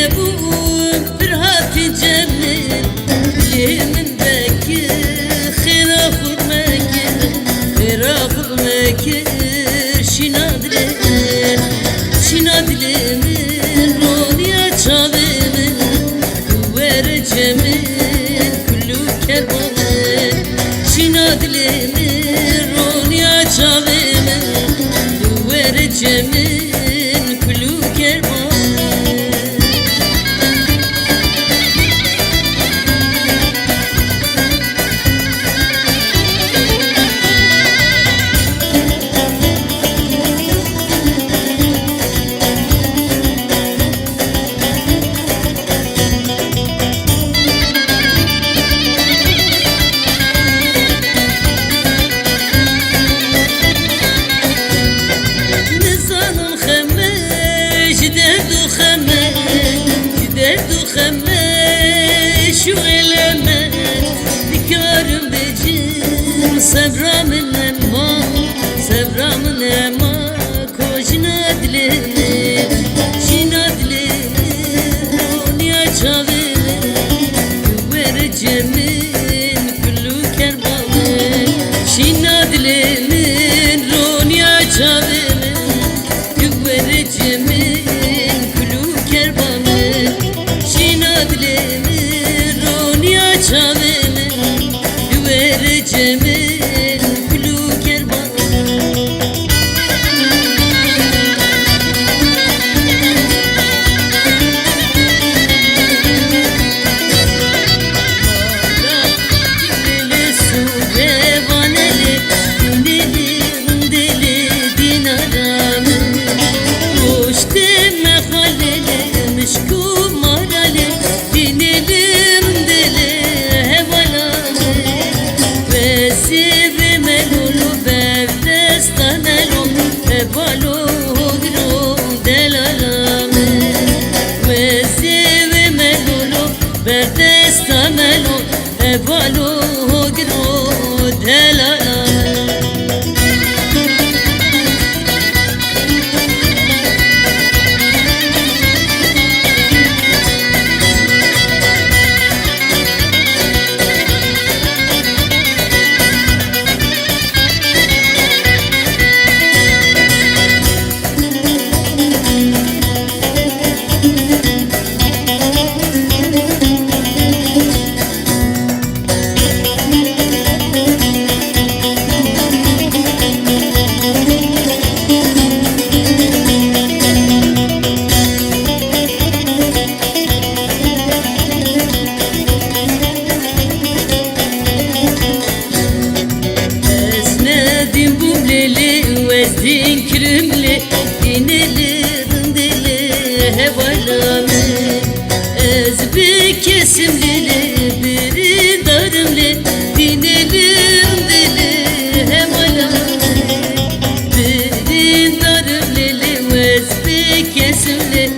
nebûm pirhatî cemil lê min vekir xêra xwe mekir xêra xwe mekir şîna dilê min roniya çavê min were cemil kulû kervanê şîna dilê min roniya çavê min were cemil kulû kervanê. Şu eleme dikarım becim sevramın ema kojna dile şina dile roniya çavê were cemin kulû kervanê şina dile min roniya çavê were cemin kulû kervanê şina dile çavê min were cemil kulû kervanê. Dilê sûrevanelê dilê dinara min goştê mexalelê mişkû maralê dinelê Evalo hodro delalame Vezeve melolo berdesta melo Evalo hodro delalame Wezdin kirimli dinelerin dili hevalame Ez bir kesimli biri darımli dinelerin dili hevalame Biri darımli vez bir kesimli